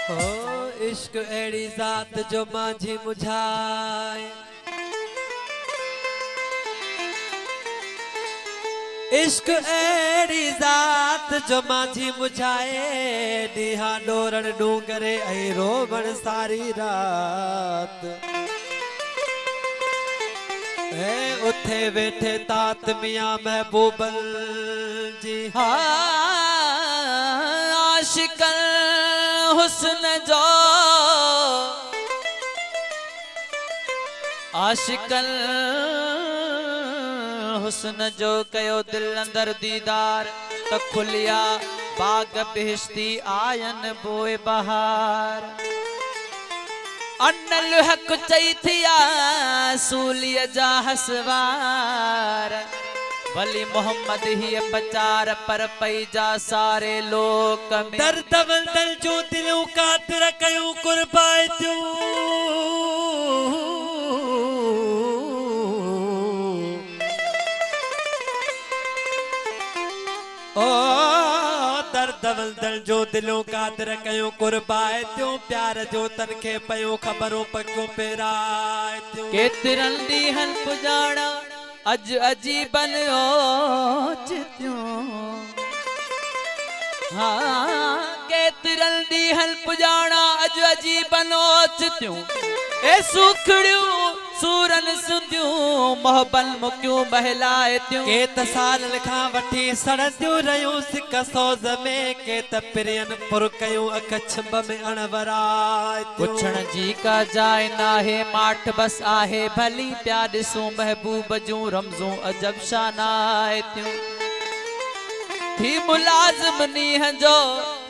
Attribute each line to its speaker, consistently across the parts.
Speaker 1: हो इश्क एड़ी जात जो माझी मुझाए, इश्क एड़ी जात जो माझी मुझाए, नीहा डोरण डूंगरे ऐ रोवण सारी रात। है उथे बैठे तात मियां महबूबल जी,
Speaker 2: आशिकल हुस्न जो, आशिकल हुस्न जो कयो दिल अंदर दीदार, त खुलिया बाग बेहश्ती आयन बोए बहार। अनल हक चई थिया सूलिय जा हसवार, भली मोहम्मद ही पचार पर पई जा सारे लोक में।
Speaker 1: दर्द वंदल जो दिलों कातिर कयूं कुर्बायतूं, ओ दर्द वंदल जो दिलों कातिर कयूं कुर्बायतूं, प्यार जो तनखे पयूं खबरों पक्यों पेरायतूं।
Speaker 2: केतिरन ॾींहंनि पुॼाणा अज अजीबन ओचितियूं, हाँ केतिरन ॾींहंनि पुॼाणा अज अजीबन ओचितियूं। ए सुखड़ियूं सूरन सुंदियूं मोहबन मुकियूं बहलायतियूं।
Speaker 1: के त सालनि खां वठी सड़ंदियूं रहियूं सिक सोज़ में, के त पिरियन पुर कयूं अख छिंब में अणवरायतियूं।
Speaker 2: पुछण जी का जाइ नाहे माठ बस आहे भली, प्या ॾिसूं महबूब जूं रमज़ूं अजब शानायतियूं। थी मुलाज़िम नीह जो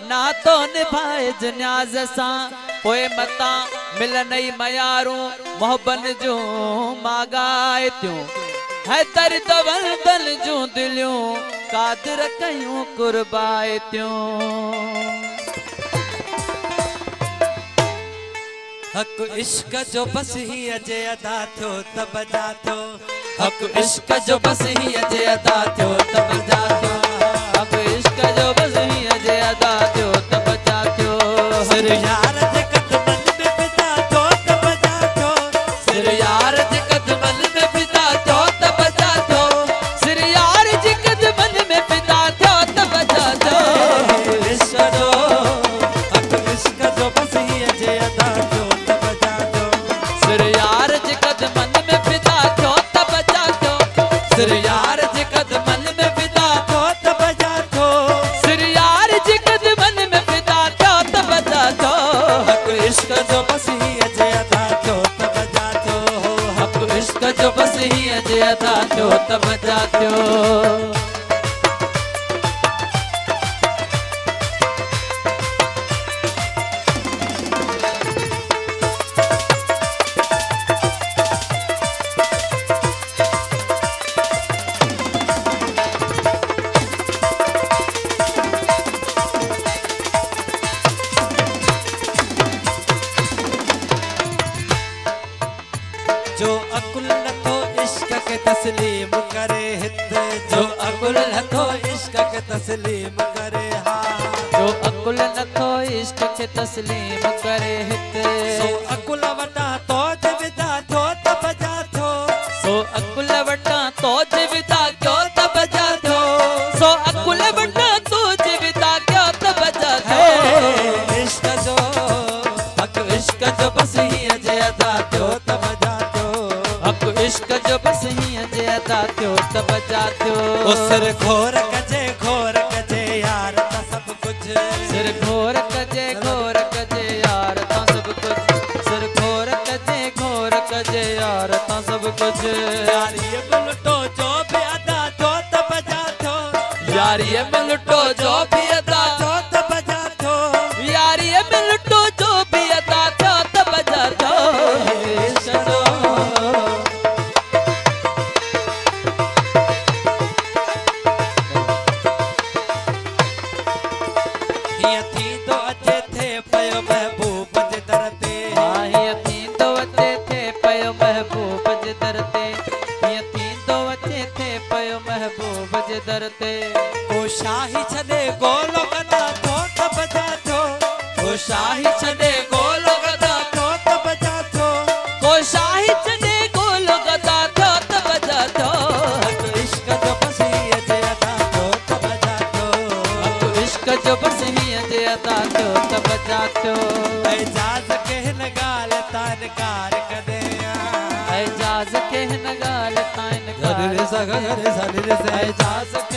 Speaker 2: नातो निभाए जन्याज़ सां, पोइ मता मिलनई मयारूं मोहबन जूं मागायतियूं। है दर्द वंदल जूं दिलियूं कादिर कयूं कुर्बायतियूं।
Speaker 1: हक इश्क जो बस ही अजे अदा थियो त बजा थियो,
Speaker 2: हक इश्क जो बस ही अजे अदा थियो त बजा थियो, हक इश्क जो बस ही अजे अदा थियो त बजा थियो।
Speaker 1: सिर यार जे कदमन में फिदा थियो त बजा थियो,
Speaker 2: सिर यार जे कदमन में फिदा थियो त बजा थियो, सिर यार जे कदमन में फिदा थियो त बजा थियो।
Speaker 1: इश्क जो हक इश्क जो बस ही अजे अदा थियो त बजा थियो,
Speaker 2: सिर यार जे कदमन में फिदा थियो त बजा थियो,
Speaker 1: सिर यार जे कदमन में फिदा थियो त बजा थियो।
Speaker 2: सिर यार जे कदमन में फिदा थियो त बजा थियो।
Speaker 1: हक इश्क जो बस ही अजे अदा थियो त बजा थियो,
Speaker 2: हक इश्क जो बस ही अजे अदा थियो त बजा थियो।
Speaker 1: जो अकुल नथो इश्क के तस्लीम करे हित, जो अकुल नथो इश्क के तस्लीम करे हा,
Speaker 2: जो अकुल नथो इश्क के तस्लीम करे हित,
Speaker 1: सो अकुल वटा तो विदा थियो त बजा थियो,
Speaker 2: सो अकुल वटा तो विदा कयो त बजा थियो, सो अकुल वटा तो विदा कयो त बजा थियो।
Speaker 1: इश्क जो हक इश्क जो बस ही अजे अदा थियो त बजा थियो,
Speaker 2: हक इश्क जो बस ही अजे अदा थियो त बजा थियो।
Speaker 1: सिर घोर कजे यार ता सब कुछ,
Speaker 2: सिर घोर कजे यार ता सब कुछ, सिर घोर कजे यार ता सब कुछ।
Speaker 1: यारी ये बुलटो जो भी अदा थियो त बजा थियो,
Speaker 2: यारी ये मिलटो जो भी अदा
Speaker 1: थियो त बजा थियो।
Speaker 2: यारी ये मिलटो जो भी अदा थियो त बजा थियो।
Speaker 1: इश्क जो हिय थींदो अचे थे पयो महबूब जे दर ते,
Speaker 2: हीअ थींदो अचे थे पयो महबूब जे दर ते, हीअ थींदो अचे थे पयो महबूब जे दर ते।
Speaker 1: को शाही छॾे गोलो कदा थियो त बजा थियो, को
Speaker 2: को शाही छॾे गोल गदा
Speaker 1: थियो त बजा थियो
Speaker 2: को शाही छॾे गोल गदा थियो त बजा थियो
Speaker 1: हक इश्क जो बसी जे अदा थियो त बजा थियो
Speaker 2: इश्क जो बस हीअं जे अदा थियो त बजा थियो
Speaker 1: एजाज के हिन ॻाल्हि तां इनकार कदे
Speaker 2: एजाज के हिन ॻाल्हि तां इनकार
Speaker 1: रे सा रे सा रे सा
Speaker 2: एजाज